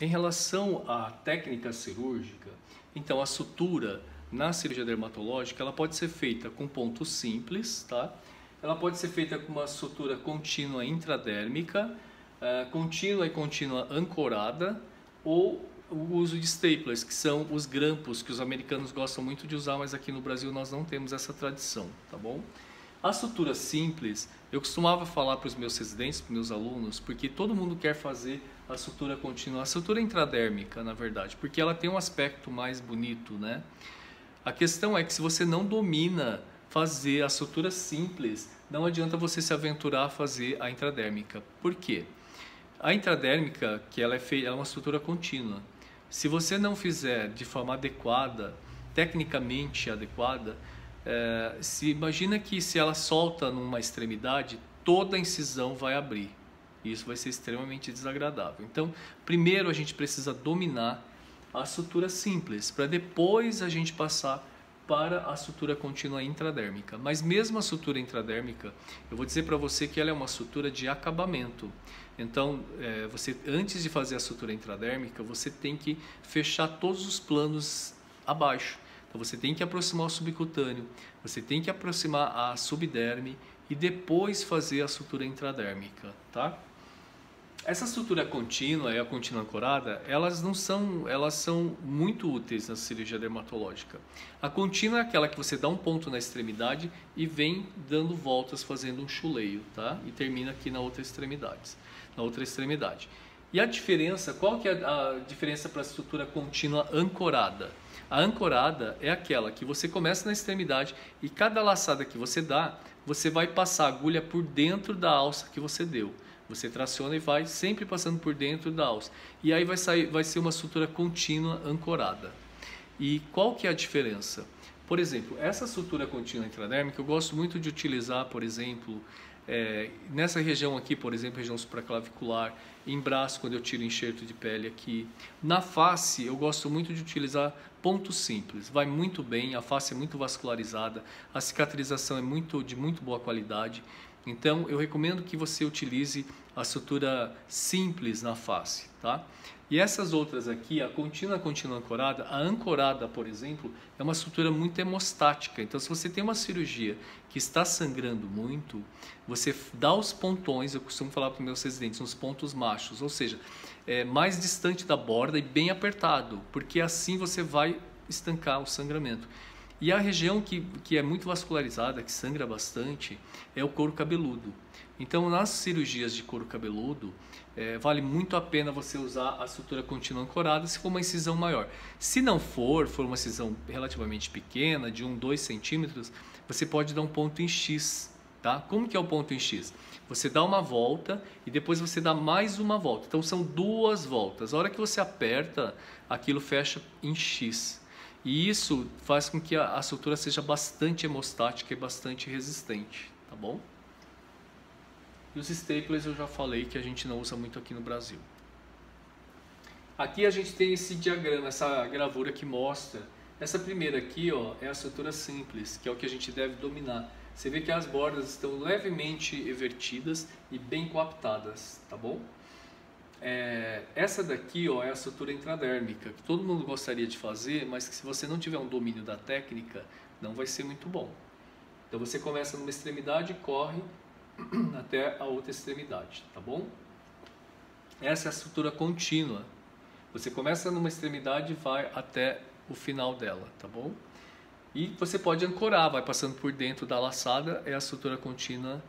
Em relação à técnica cirúrgica, então a sutura na cirurgia dermatológica ela pode ser feita com ponto simples, tá? Ela pode ser feita com uma sutura contínua intradérmica, contínua e contínua ancorada, ou o uso de staplers, que são os grampos que os americanos gostam muito de usar, mas aqui no Brasil nós não temos essa tradição, tá bom? A sutura simples, eu costumava falar para os meus residentes, para os meus alunos, porque todo mundo quer fazer a sutura contínua, a sutura intradérmica, na verdade, porque ela tem um aspecto mais bonito, né? A questão é que se você não domina fazer a sutura simples, não adianta você se aventurar a fazer a intradérmica. Por quê? A intradérmica, que ela é uma sutura contínua. Se você não fizer de forma adequada, tecnicamente adequada, se imagina que se ela solta numa extremidade, toda a incisão vai abrir. Isso vai ser extremamente desagradável. Então, primeiro a gente precisa dominar a sutura simples, para depois a gente passar para a sutura contínua intradérmica. Mas mesmo a sutura intradérmica, eu vou dizer para você que ela é uma sutura de acabamento. Então, você antes de fazer a sutura intradérmica, você tem que fechar todos os planos abaixo. Então, você tem que aproximar o subcutâneo, você tem que aproximar a subderme e depois fazer a sutura intradérmica, tá? Essa sutura contínua e a contínua ancorada, elas são muito úteis na cirurgia dermatológica. A contínua é aquela que você dá um ponto na extremidade e vem dando voltas fazendo um chuleio, tá? E termina aqui na outra extremidade. E a diferença, qual que é a diferença para a sutura contínua ancorada? A ancorada é aquela que você começa na extremidade e cada laçada que você dá, você vai passar a agulha por dentro da alça que você deu. Você traciona e vai sempre passando por dentro da alça. E aí vai ser uma sutura contínua ancorada. E qual que é a diferença? Por exemplo, essa sutura contínua intradérmica eu gosto muito de utilizar, por exemplo, nessa região aqui, por exemplo, região supraclavicular, em braço, quando eu tiro enxerto de pele aqui. Na face, eu gosto muito de utilizar pontos simples. Vai muito bem, a face é muito vascularizada, a cicatrização é de muito boa qualidade. Então, eu recomendo que você utilize a sutura simples na face, tá? E essas outras aqui, a contínua ancorada, a ancorada, por exemplo, é uma sutura muito hemostática. Então, se você tem uma cirurgia que está sangrando muito, você dá os pontões, eu costumo falar para os meus residentes, nos pontos machos, ou seja, mais distante da borda e bem apertado, porque assim você vai estancar o sangramento. E a região que é muito vascularizada, que sangra bastante, é o couro cabeludo. Então, nas cirurgias de couro cabeludo, vale muito a pena você usar a sutura contínua ancorada se for uma incisão maior. Se não for uma incisão relativamente pequena, de 2 centímetros, você pode dar um ponto em X. Tá? Como que é o ponto em X? Você dá uma volta e depois você dá mais uma volta. Então, são 2 voltas. A hora que você aperta, aquilo fecha em X. E isso faz com que a sutura seja bastante hemostática e bastante resistente, tá bom? E os staplers eu já falei que a gente não usa muito aqui no Brasil. Aqui a gente tem esse diagrama, essa gravura que mostra. Essa primeira aqui, ó, é a sutura simples, que é o que a gente deve dominar. Você vê que as bordas estão levemente evertidas e bem coaptadas, tá bom? Essa daqui, ó, é a sutura intradérmica, que todo mundo gostaria de fazer, mas que se você não tiver um domínio da técnica, não vai ser muito bom. Então você começa numa extremidade e corre até a outra extremidade, tá bom? Essa é a sutura contínua. Você começa numa extremidade e vai até o final dela, tá bom? E você pode ancorar, vai passando por dentro da laçada, é a sutura contínua